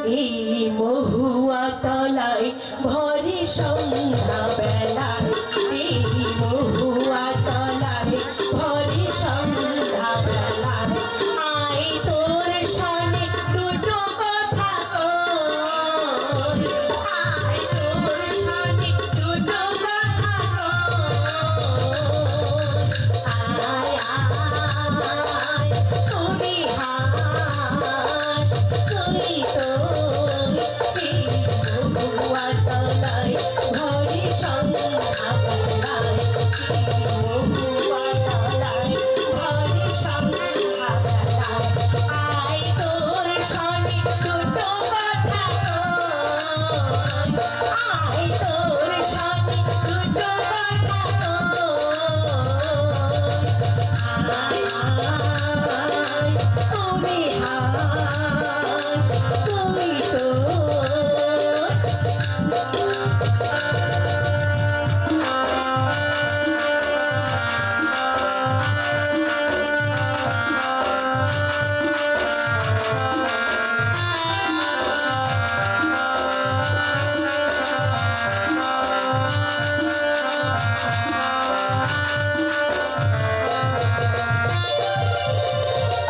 এই মহুয়া তলায় ভরি সন্ধ্যা বেলায়, এই মহুয়া তলায় ভরি সন্ধ্যা বেলায়, আয় তোর সনে দুটো কথা কই, আয় তোর সনে দুটো কথা কই, আয় আয় তুমি হাস তুই তো মহুয়া তলায় ভরি সন্ধ্যা বেলায়, মহুয়া তলায় ভরি সন্ধ্যা বেলায়, আয় তোর সনে দুটো কথা কই, আয় তোর সনে দুটো কথা কই, আয় আয় তুমি হাস তুই তো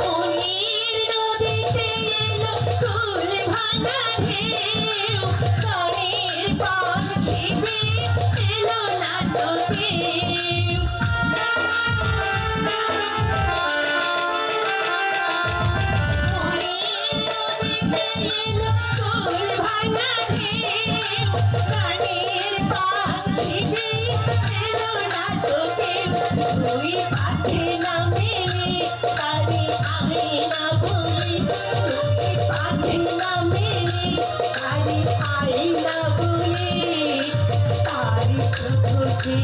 মনির নদীতে এলো ফুল ভাঙা ঢেউ, সনের পাখি পেয়ে এলো না তো কেউ। মনির নদীতে এলো ফুল ভাঙা ঢেউ, সনের পাখি পেয়ে এলো না তো কেউ। তুই পাখি না মেলে তারে আমি না বলি, তুই পাখি না মেলে তারে আই না বলি, তারি চোখে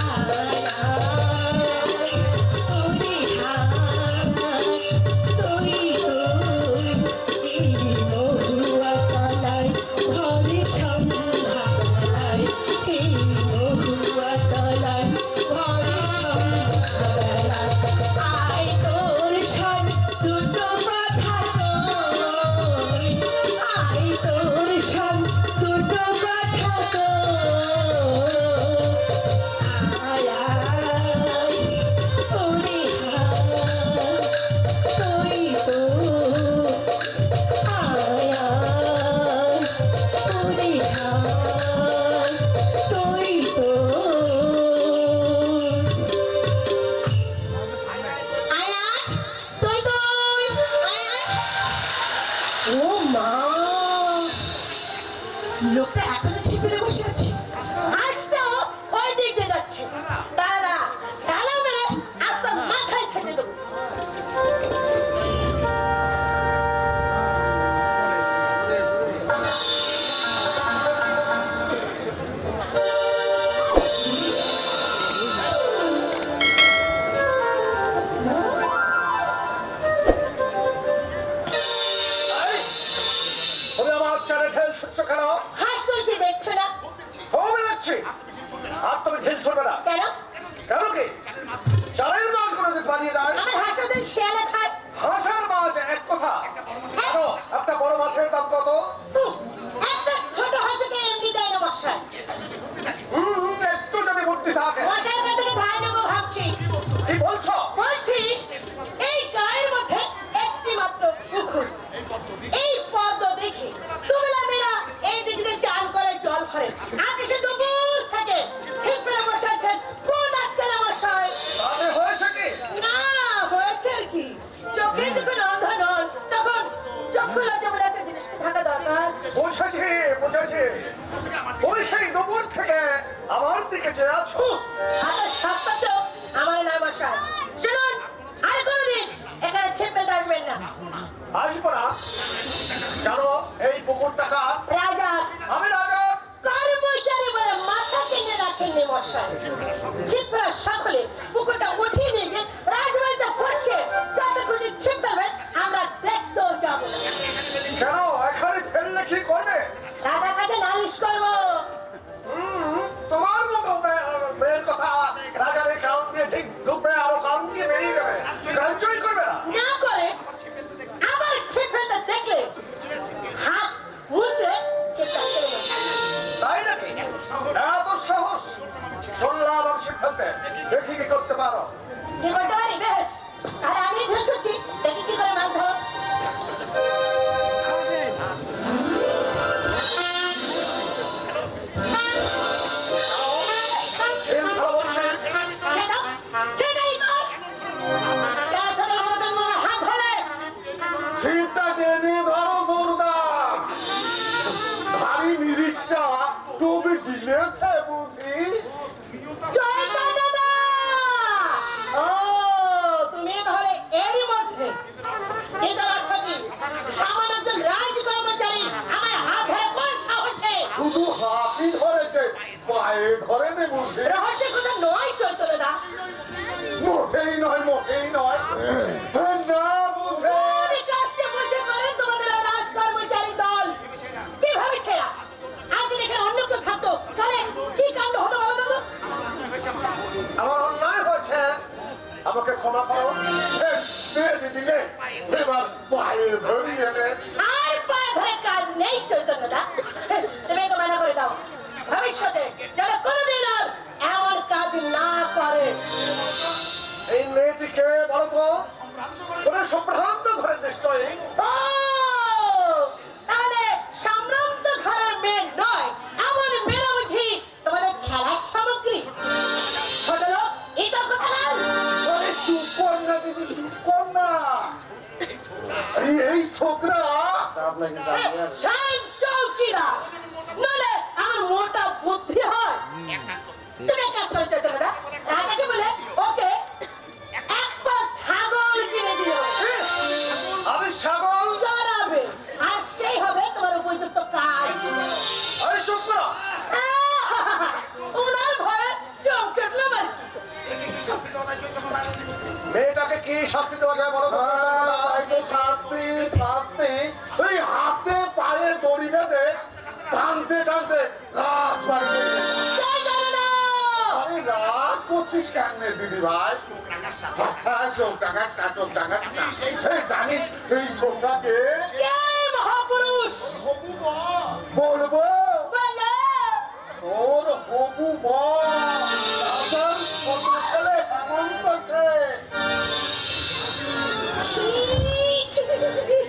আয় আয় তুমি হাস তুই এই মহুয়া তলায় ভরি সন্ধ্যা বেলায়, এই মহুয়া তলায় ভরি সন্ধ্যা বেলায়, আয় তোর সনে দুটো কথা কই, আয় তোর সনে দুটো কথা কই, আয় আয় তুমি হাস তুই তো আয় আয় তুমি হাস তুই তো আয় আয় তুই তো আয় আয়। ও মা, লোকটা এখনো ছিপে বসে আছে, হাসটা ওই দিক দিয়ে যাচ্ছে। দাদা ডালা মেরে আস্তে মাথায় ছেড়ে দেবো। তুমি আমার চারে ঢেল ছুটছ কেন? হাস বলছি দেখছো না হবে লাগছে আর তুমি ঢেল ছুটবে না কেন? কেন কি চারের মাছগুলো যে পালিয়ে যায়, আমার হাসাদের শেয়ালে খায়। হাঁসের মাছ এক কথা কেন? একটা বড় মাছের দাম কত? একটা ছোট হাঁসকে এমনি দেয় না মশাই। একটু যদি বুদ্ধি থাকে। মশাইয়ের কাছ থেকে ধার নেবো ভাবছি। কি বলছো? বলছি এই গায়ের মধ্যে একটি মাত্র পুকুর, এই পদ্ম দেখে তুমলা মেয়েরা এই দিক দিয়ে চান করে জল ভরে, আপনি সে দুপুর থেকে ছিপড়ে বসে আছেন কোন আক্কেলে মশাই? তাতে হয়েছে কি? না হয়েছে আর কি, চোখে যখন অন্ধ নন তখন চক্ষু লজ্জা বলে একটা জিনিস থাকা দরকার। বুঝেছি বুঝেছি, ওই সেই দুপুর থেকে আমার দিকে যে আছো। আপনার সস্তা চোখ আমার না মশাই। শুনুন, আর কোনোদিন এখানে ছিপে আসবেন না। আসবো না? জানো এই পুকুরটা কার? রাজা আমি রাজা। কর্মচারী বলে মাথা কিনে রাখেননি মশাই। ছিপরা সকলে পুকুরটা উঠিয়ে নিয়ে গিয়ে রাজবাড়িতে বসে যাতে খুশি ছিপ ফেলবেন, আমরা দেখতেও যাবো না। কেন এখানে ফেললে কি করবে? রাজার কাছে নালিশ করবো। তোমার মতো মেয়ের কথা রাজার কান দিয়ে ঠিক ঢুকবে, আরো কান দিয়ে বেরিয়ে যাবে, গ্রাহ্যই করবে না। না করে ফেলতে। দেখি কি করতে পারো। কি করতে পারি? বেশ, আর আমি ধরে ছুটছি, দেখি কি করে মাছ ধরো। ছিপটা টেনে ধরো জোরদার। ভারী মিরিকটা ডুবে গিলেছে বুঝি। ও, তুমি তাহলে এরই মধ্যে এটার অর্থ কি? সামান্য একজন রাজ কর্মচারী আমার হাত ধরে কোন সাহসে? শুধু হাতই ধরেছে, পায়ে ধরে নে বুঝি। রহস্যের কথা নয় চৈতন্যদা। মোটেই নয়, মোটেই নয়। না বুঝে। কোন কাজটা বুঝে করে তোমাদের এই রাজ কর্মচারী দল? কি ভেবেছেরা? আজ এখানে অন্য কেউ থাকতো তাহলে কি কাণ্ড হতো বলো তো? আমার অন্যায় হয়েছে, আমাকে ক্ষমা করো। দিদিকে এবার পায়ে ধরিয়ে নে। আর পা ধরে কাজ নেই চৈতন্যদা। তুমি একে মানা করে দাও, ভবিষ্যতে যেন কোনোদিন আর এমন কাজ না করে। এই মেয়েটিকে বলো তো, তোরা সম্ভ্রান্ত ঘরে নিশ্চয়ই। ও, তাহলে সম্ভ্রান্ত ঘরের মেয়ে নয়, এমন মেয়েরা বুঝি তোমাদের খেলার সামগ্রী? ছোট লোক, এটা কথা না। আরে চুপ কর না দিদি, চুপ কর না। এই ছোকরা চৌকিদার নলে আমার মোটা বুদ্ধি হয়। তুমি এক কাজ করো চৈতন্যদা, রাজাকে বলে ওকে একটা ছাগল কিনে দিও। আমি ছাগল চড়াবে, আর সেই হবে তোমার উপযুক্ত কাজ। আরে চুপ কর। ওনার ভয়ে চোখ কেটলো মানে। মেয়েটাকে কি শাস্তি দেওয়া যায় বলো তো? শাস্তি শাস্তি ওই হাতে পায়ে দড়ি বেঁধে টানতে টানতে রাজবাড়িতে। আরে রাগ করছিস কেন দিদি ভাই? জানিস এই সোমটাকে কে মহাপুরুষ? বলবো বলে ওর হবু বল রাজার ছোট ছেলে হেমন্তকে। ছি, ছি, ছি, ছি, ছি, ছি।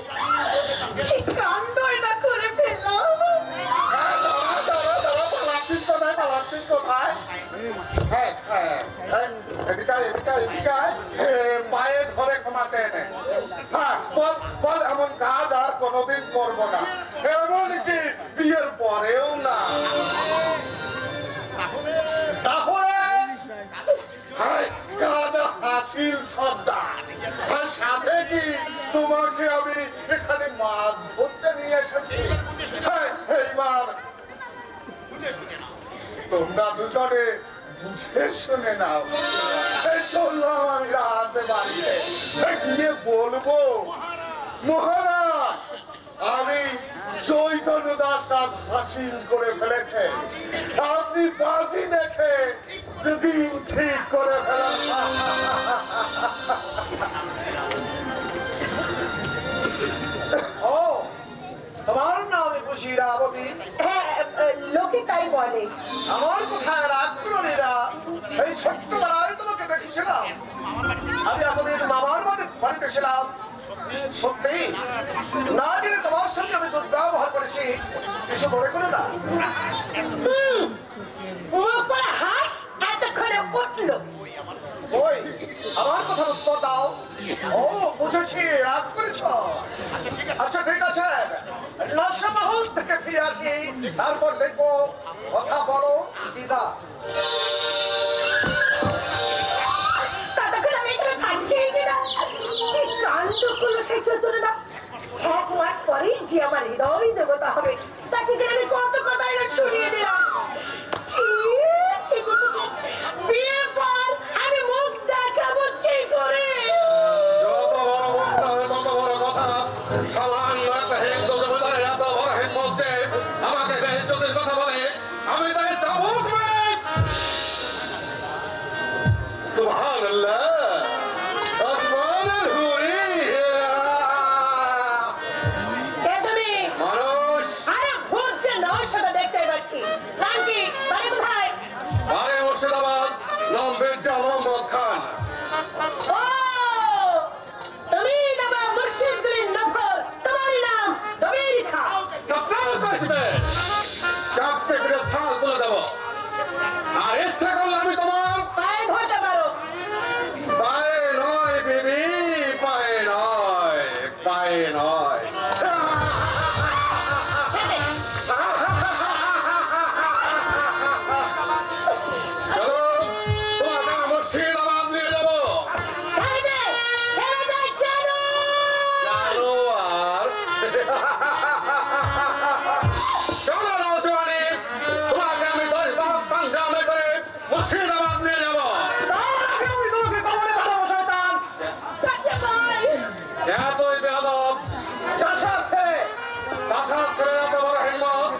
কি কাণ্ডই না করে ফেললাম। পালাচ্ছিস কোথায়, পালাচ্ছিস কোথায়? পায়ে ধরে ক্ষমা চেয়ে নে। হ্যাঁ, বল এমন কাজ আর কোনোদিন করবো না, এমনকি বিয়ের পরেও না। তাহলে কাজ হাসির সর্দার, আর সাথে কি তোমাকে আমি এখানে মাছ ধরতে নিয়ে এসেছি। এইবার তোমরা দুজনে বুঝে শুনে নাও। চললাম আমি রাতে বাড়িতে গিয়ে বলবো, মহারাজ আমি চৈতন্য দাস কাজ হাসিল করে ফেলেছে, আপনি বাজি দেখে দিন ঠিক করে ফেলেন। ও, তোমার নাম খুশি রাবতী? হ্যাঁ, লোকে তাই বলে। আমার কোথায় রাগ করোনিরা? এই ছোট্টবেলায় তোমাকে দেখেছিলাম, আমি এতদিন মামার বাড়িতে ছিলাম। সত্যি না জেনে তোমার সঙ্গে আমি দুর্ব্যবহার করেছি, কিছু মনে করে না। হাস এতক্ষণে উঠলো। ওই আমার কথা উত্তর দাও। ও বুঝেছি, রাগ করেছ। আচ্ছা ঠিক আছে, লাশা মহল থেকে ফিরে আসি, তারপর দেখবো। কথা বলো দিদা। ততক্ষণ আমি এখানে থাকছি কিনা? কি কাণ্ড করলো সেই চৈতন্যদা। 1 মাস পরেই যে আমার হৃদয় দেবতা হবে, তাকে কিনা আমি কত কথাই না শুনিয়ে দিলাম। ছি, ছি, ছি, ছি, ছি। বিয়ের পর আমি মুখ দেখাবো কি করে? যত বড় বক্তা হবে তত বড় কথা। সালান রাখতে হিন্দু জমিদার এত বড় হিন্দু আমাকে বেইজ্জতির কথা বলে, আমি তাই চাবুক মারি। সুবহানাল্লাহ, আসমানের হুরি। কে তুমি? মানুষ আরে ভূত যে নয় সেটা দেখতে পাচ্ছি। নাম কি? বাড়ি কোথায়? আরে মুর্শিদাবাদ, নাম পায়ে নয়। চলো তোমাকে আমি মুর্শিদাবাদ নিয়ে যাবো। জানোয়ার চলো নৌজওয়ানি, তোমাকে আমি 10 বার পাঞ্জামে করে মুর্শিদাবাদ নিয়ে যাবো। এতই বেয়াদব চাষার ছেলে এত বড় হিম্মত,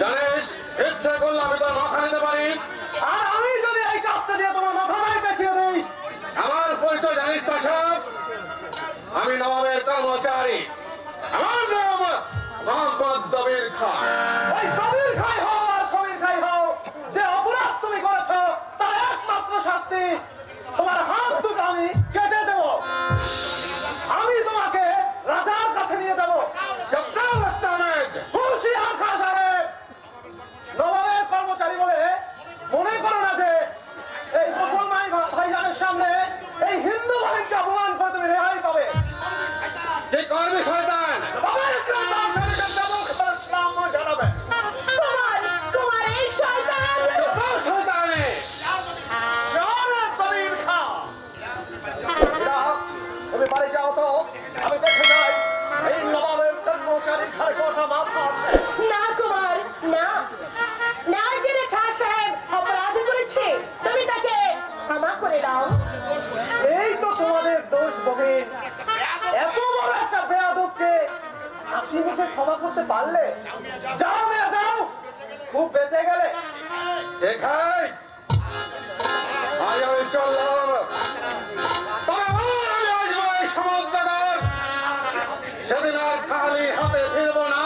জানিস ইচ্ছে করলে আমি তোর মাথা নিতে পারি। আর আমি যদি এই কাজটা দিয়ে তোমার মাথাটাই পেঁচিয়ে দিই। আমার পরিচয় জানিস চাষা, আমি নবাবের কর্মচারী, আমার নাম মোহাম্মদ দবির খান। ওই কবির খাই হও আর কবির খাই হও, যে অপরাধ তুমি করেছো তার একমাত্র শাস্তি তোমার হাত দুটো আমি কেটে দেবো। আমি তোমাকে রাজার কাছে নিয়ে যাবো। হুঁশিয়ার খান সাহেব, নবাবের কর্মচারী বলে মনে করো না যে এই মুসলমান ভাইজানের সামনে এই হিন্দু ভাইকে অপমান করে তুমি রেহাই পাবে। কি করবি শয়তান? বাবার জানাবে তোমার এই শয়তান শয়তানে তুমি বাড়ি যাও তো, আমি দেখে যাই এই নবাবের কর্মচারী ঘরে কটা মাথা আছে। না কুমার, না না, জেনে খান সাহেব অপরাধ করেছে, তুমি তাকে ক্ষমা করে দাও। এই তো তোমাদের দোষ বহিন, এত বড় একটা বেয়াদবকে হাসি মুখে ক্ষমা করতে পারলে। যাও মেয়ে যাও, খুব বেঁচে গেলে। দেখাই আজ আমি চললাম, তবে আবার আমি আসবো এই সমুদ্রগড়, সেদিন আর খালি হাতে ফিরবো না।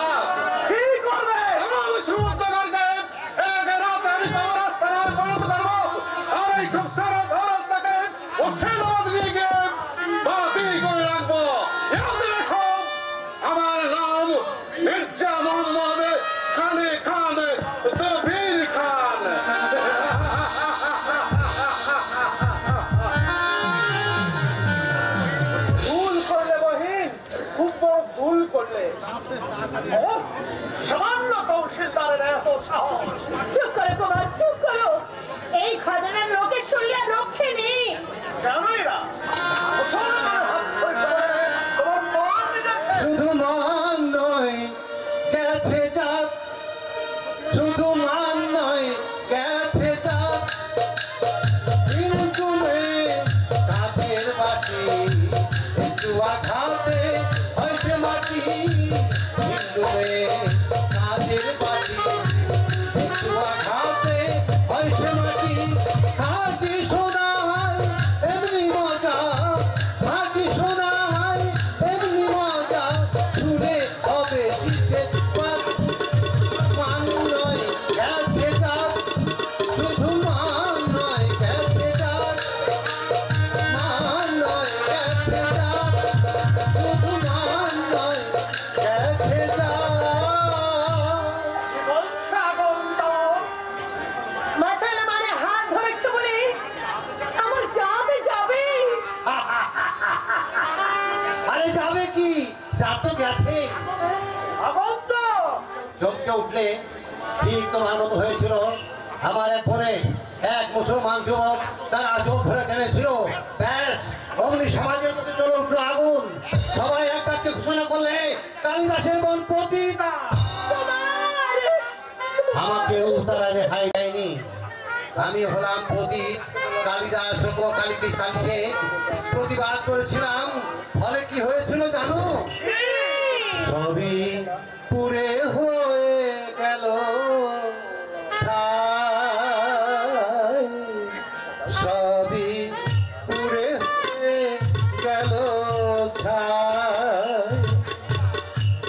কি করবে? আমি সমুদ্রগড়কে এক রাতে আমি তোমার রাস্তায় পরিণত করবো, আর এই সংসার ধরতটাকে মুর্শিদাবাদ নিয়ে গিয়ে বাতিল করে রাখবো। ইয়াদ রেখো, আমার নাম মির্জা মোহাম্মদ খানে খান দবির খান। ভুল করলে বহিন, খুব বড় ভুল করলে। ও, সামান্য তহসিলদারের এত সাহস। চুপ করো কুমার, চুপ করো, এই খাজানার লোকের শুনলে রক্ষে নেই। জানোই না মুসলমানের হাত ধরেছে বলে তোমার মান গেছে। শুধু মান নয় গেছে যাক, শুধু মান নয় গেছে যাক, কিন্তু কাঠের বাটি একটু আঘাতে হয়েছে মাটি, কিন্তু কাঠের বাটি একটু আঘাতে হয়েছে মাটি। খাঁটি সোনা হয় এমনি মজা, খাঁটি সোনা হয় এমনি মজা, শুনে হবে শীতের পাত। মান নয় গেছে যাক, শুধু মান নয় গেছে যাক, মান নয় গেছে যাক, শুধু মান নয় গেছে যাক। কি বলছে আগন্তক? মাসালা মানে হাত ধরেছে বলে আমার জাতে যাবে। আরে যাবে কি, যা তো গেছে। আগন্তক চমকে উঠলে ঠিক তোমার মতো হয়েছিল। আমার এক ফোনে এক মুসলমান যুবক তার আজব ধরে টেনেছিল, ব্যাস অগ্নি সমাজের প্রতি চলে উঠলো আগুন। সবাই এক বাক্যে ঘোষণা করলে কালিদাসের মন পতিতা। আমাকেও তারা রেহাই দেয়নি, আমি হলাম পতিত। কালিদাস কালিসে প্রতিবাদ করেছিলাম, ফলে কি হয়েছিল জানো? সবই পুরে হয়ে গেল ছাই, সবই পুরে হয়ে গেল ছাই।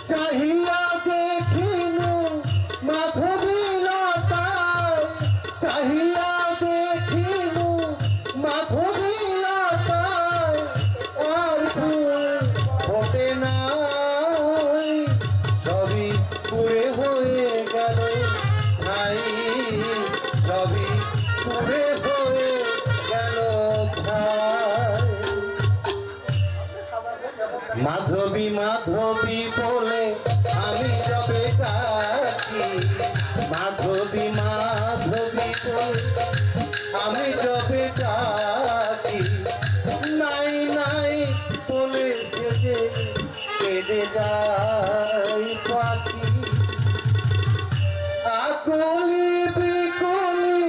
চাহিয়া দেখিনু মাধবীলতায়, চাহিয়া দেখিনু মাধবীলতায়, আর ফুল ফোটে নাই, সবই পুরে মাধবী বলে আমি যবে ডাকি, মাধবী মাধবী বলে আমি যবে ডাকি, নাই নাই বলে শেষে কেঁদে যায় পাখি। আকুলি বিকুলি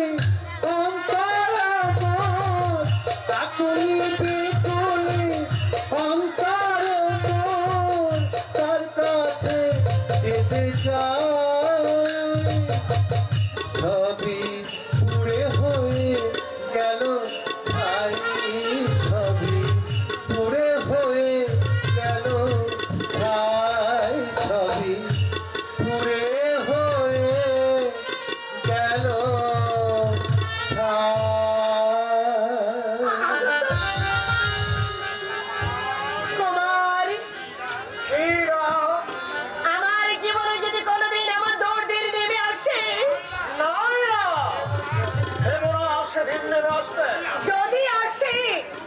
অন্তর মোর, আকুলি বিকুলি অন্তর মোর, তার কাছে যেতে চাই। ছবি পুড়ে হয়ে গেল ভাই, ছবি পুড়ে হয়ে গেল ভাই, ছবি পুড়ে হয়ে গেল কুমার, হীরা, আমার জীবনে যদি কোনোদিন আমার দৌড় দিয়ে নেমে আসে, নাইরা, হেমরা সেদিন নেমে আসবে। যদি আসে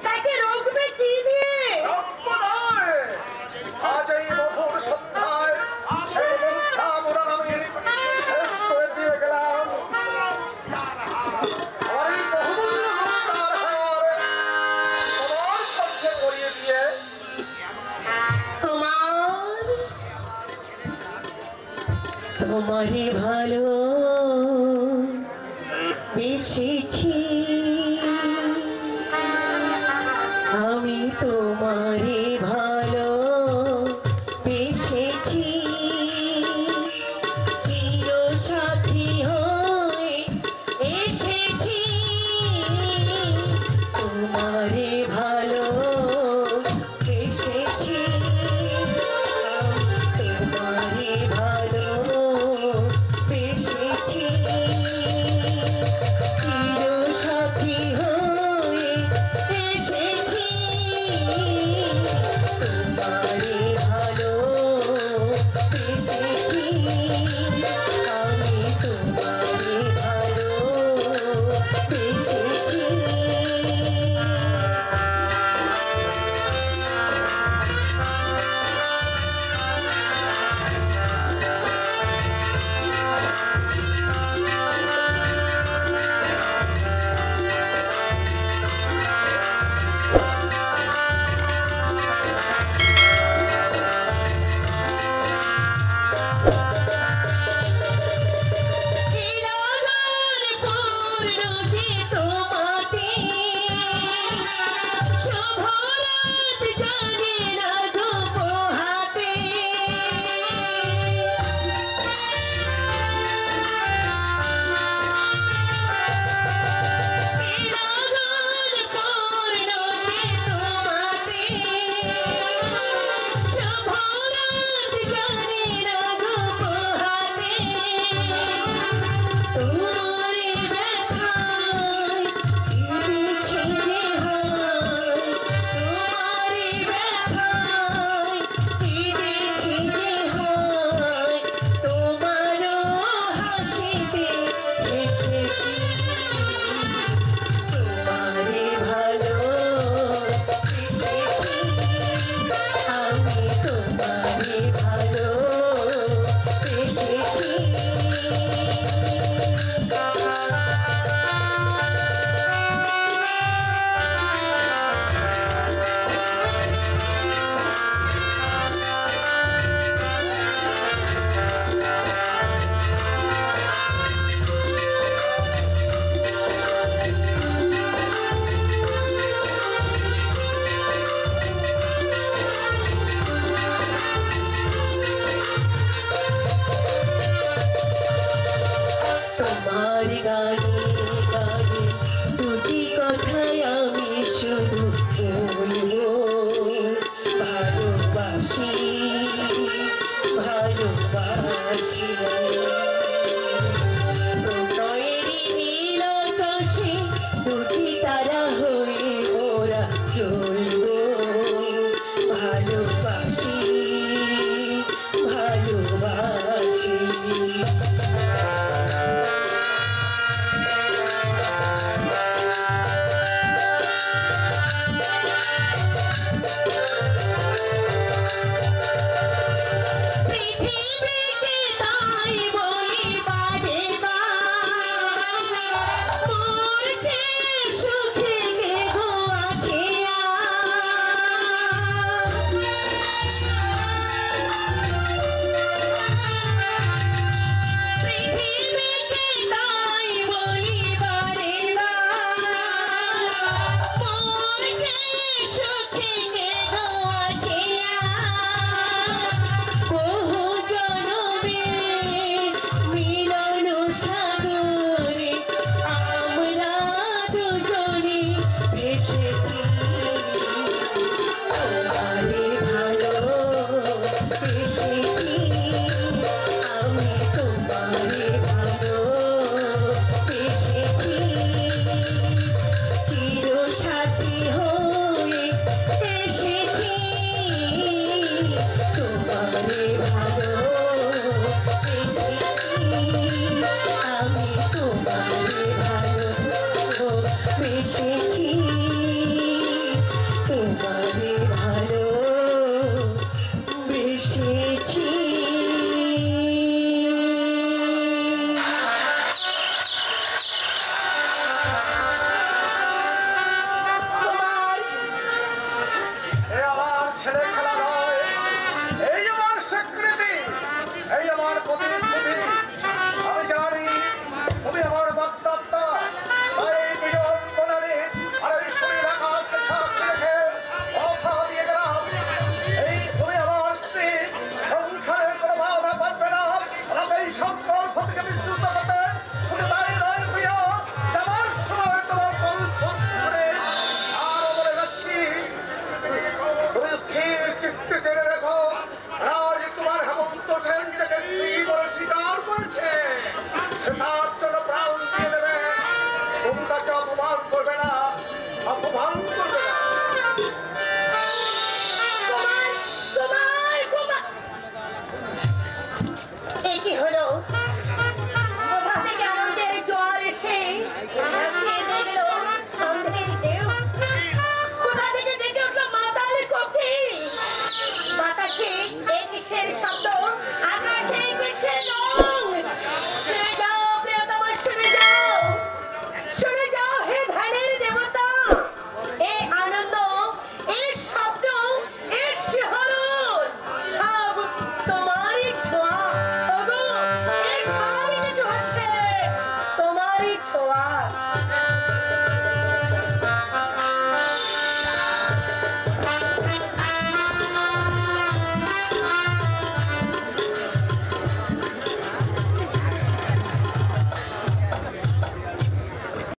তাকে রোকবে কি দিয়ে? রক্তদায়, আজ এই মধুর সন্ধ্যায় সেই মিথ্যা মুরান আমি শেষ করে দিয়ে গেলাম। আমার এই বহুমূল্য মুক্তার হার তোমার পক্ষে করিয়ে দিয়ে কুমার, তোমারই ভালো বেশিছি।